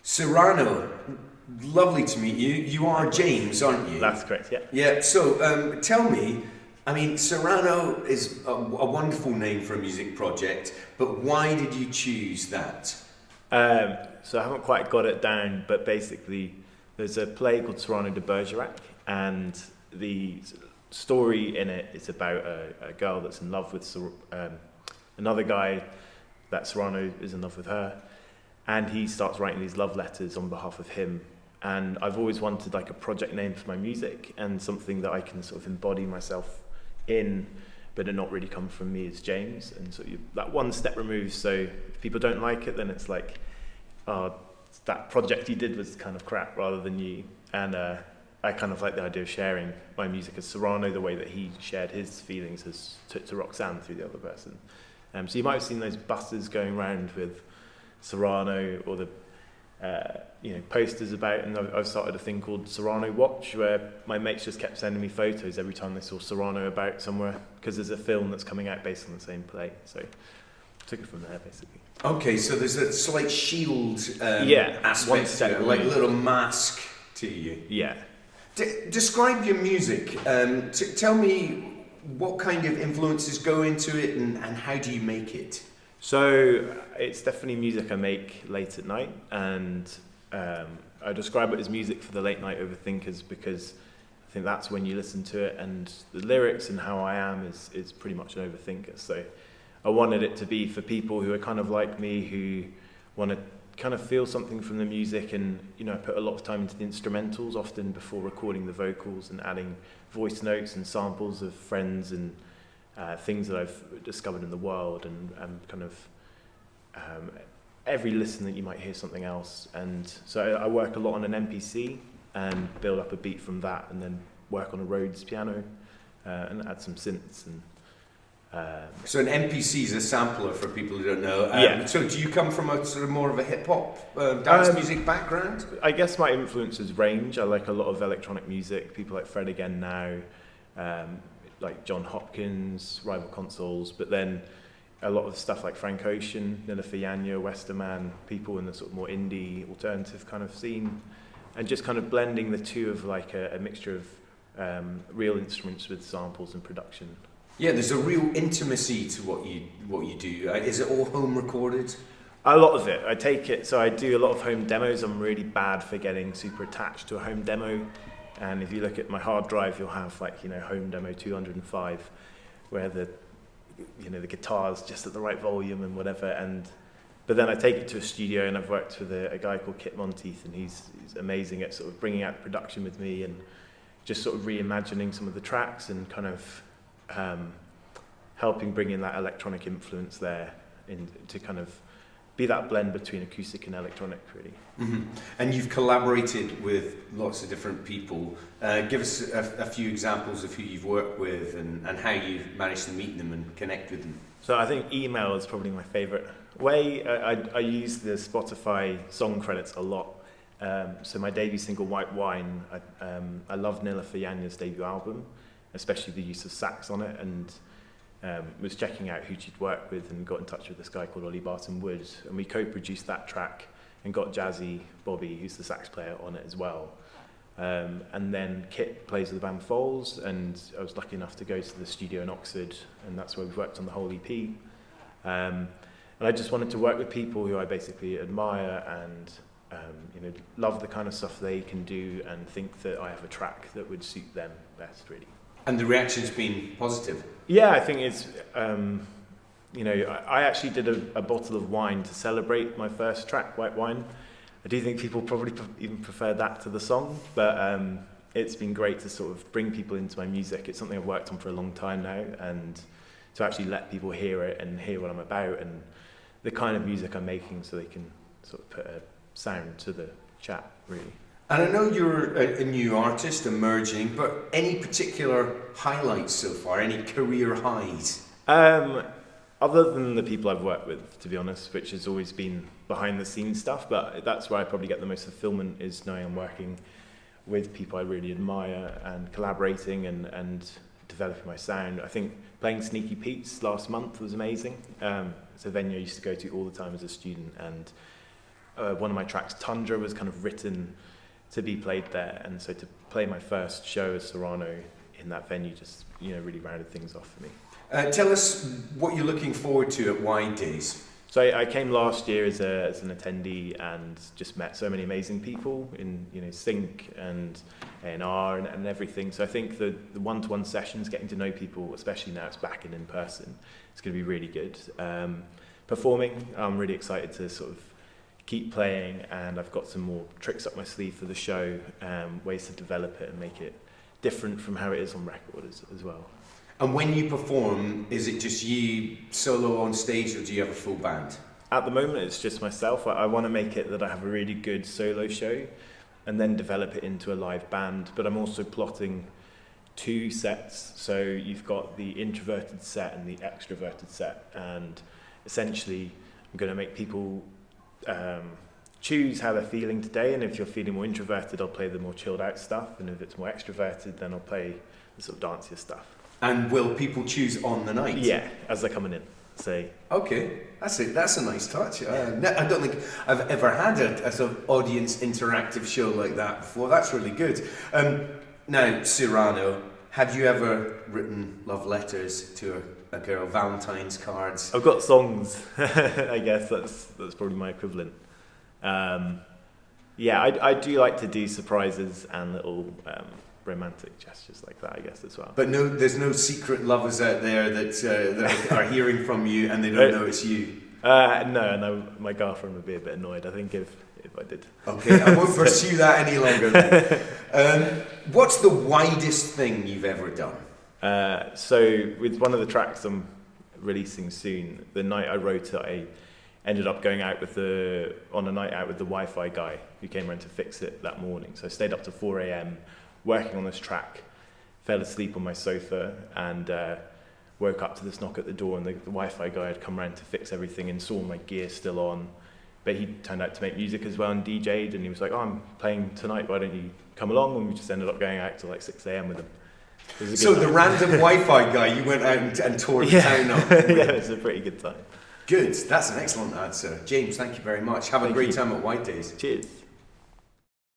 Cyrano, lovely to meet you. You are James, aren't you? That's correct, yeah. Yeah, so tell me, I mean, Cyrano is a wonderful name for a music project, but why did you choose that? So I haven't quite got it down, but basically there's a play called Cyrano de Bergerac, and the story in it is about a girl that's in love with another guy, that Cyrano is in love with her, and he starts writing these love letters on behalf of him. And I've always wanted like a project name for my music and something that I can sort of embody myself in, but it not really come from me as James. And so that one step removed. So if people don't like it, then it's like, oh, that project you did was kind of crap rather than you. And I kind of like the idea of sharing my music as Cyrano, the way that he shared his feelings as to Roxanne through the other person. So you might have seen those buses going around with Cyrano, or the posters about, and I've started a thing called Cyrano Watch, where my mates just kept sending me photos every time they saw Cyrano about somewhere, because there's a film that's coming out based on the same play. So I took it from there, basically. Okay, so there's a slight shield aspect one step to it, like a little mask to you. Yeah. Describe your music. Tell me what kind of influences go into it, and how do you make it? So it's definitely music I make late at night, and I describe it as music for the late night overthinkers, because I think that's when you listen to it, and the lyrics and how I am is pretty much an overthinker. So I wanted it to be for people who are kind of like me, who want to kind of feel something from the music, and I put a lot of time into the instrumentals, often before recording the vocals, and adding voice notes and samples of friends and things that I've discovered in the world, and kind of every listen that you might hear something else. And so I work a lot on an MPC and build up a beat from that, and then work on a Rhodes piano and add some synths. And so an MPC is a sampler for people who don't know. Yeah. So do you come from a sort of more of a hip hop dance music background? I guess my influences range. I like a lot of electronic music, people like Fred Again Now, like John Hopkins, Rival Consoles, but then a lot of stuff like Frank Ocean, Nila Fayanya, Westerman, people in the sort of more indie, alternative kind of scene, and just kind of blending the two of like a mixture of real instruments with samples and production. Yeah, there's a real intimacy to what you do. Is it all home recorded? A lot of it. I take it, so I do a lot of home demos. I'm really bad for getting super attached to a home demo. And if you look at my hard drive, you'll have like, home demo 205, where the guitar's just at the right volume and whatever. But then I take it to a studio, and I've worked with a guy called Kit Monteith, and he's amazing at sort of bringing out the production with me, and just sort of reimagining some of the tracks, and kind of helping bring in that electronic influence there, to kind of be that blend between acoustic and electronic, really. Mm-hmm. And you've collaborated with lots of different people. Give us a few examples of who you've worked with, and how you've managed to meet them and connect with them. So I think email is probably my favourite way. I use the Spotify song credits a lot. So my debut single, White Wine, I love Nila Fayanya's debut album, especially the use of sax on it, and was checking out who she'd worked with, and got in touch with this guy called Ollie Barton Wood, and we co-produced that track and got Jazzy Bobby, who's the sax player, on it as well. And then Kit plays with the band Foals, and I was lucky enough to go to the studio in Oxford, and that's where we've worked on the whole EP. And I just wanted to work with people who I basically admire, and love the kind of stuff they can do, and think that I have a track that would suit them best, really. And the reaction's been positive? Yeah, I think it's, I actually did a bottle of wine to celebrate my first track, White Wine. I do think people probably even prefer that to the song, but it's been great to sort of bring people into my music. It's something I've worked on for a long time now, and to actually let people hear it and hear what I'm about, and the kind of music I'm making, so they can sort of put a sound to the chat, really. And I know you're a new artist, emerging, but any particular highlights so far? Any career highs? Other than the people I've worked with, to be honest, which has always been behind the scenes stuff, but that's where I probably get the most fulfillment, is knowing I'm working with people I really admire, and collaborating and developing my sound. I think playing Sneaky Pete's last month was amazing. It's a venue I used to go to all the time as a student, and one of my tracks, Tundra, was kind of written to be played there, and so to play my first show as Cyrano in that venue just really rounded things off for me. Tell us what you're looking forward to at Wide Days. So I came last year as an attendee and just met so many amazing people in sync and A&R and everything. So I think the one-to-one sessions, getting to know people, especially now it's back in person, it's going to be really good. Performing, I'm really excited to sort of keep playing, and I've got some more tricks up my sleeve for the show, ways to develop it and make it different from how it is on record as well. And when you perform, is it just you solo on stage, or do you have a full band? At the moment, it's just myself. I want to make it that I have a really good solo show and then develop it into a live band. But I'm also plotting 2 sets. So you've got the introverted set and the extroverted set. And essentially, I'm going to make people choose how they're feeling today. And if you're feeling more introverted, I'll play the more chilled out stuff. And if it's more extroverted, then I'll play the sort of dancier stuff. And will people choose on the night? Yeah, as they're coming in. So okay, that's it. That's a nice touch. I don't think I've ever had a sort of audience interactive show like that before. That's really good. Now, Cyrano, have you ever written love letters to a girl, Valentine's cards? I've got songs. I guess that's probably my equivalent. Yeah, I do like to do surprises and little romantic gestures like that, I guess, as well. But there's no secret lovers out there that are hearing from you and they don't know it's you? No, my girlfriend would be a bit annoyed, I think, if I did. Okay, I won't pursue that any longer then. What's the widest thing you've ever done? So with one of the tracks I'm releasing soon, the night I wrote it, I ended up going out on a night out with the Wi-Fi guy who came around to fix it that morning. So I stayed up to 4 a.m. working on this track, fell asleep on my sofa, and woke up to this knock at the door, and the Wi-Fi guy had come around to fix everything and saw my gear still on. But he turned out to make music as well and DJ'd, and he was like, "Oh, I'm playing tonight, why don't you come along?" And we just ended up going out till like 6 a.m. with him. So the random Wi-Fi guy, you went out and tore the town up? Yeah, it was a pretty good time. Good, that's an excellent answer. James, thank you very much. Have a great time at White Days. Cheers.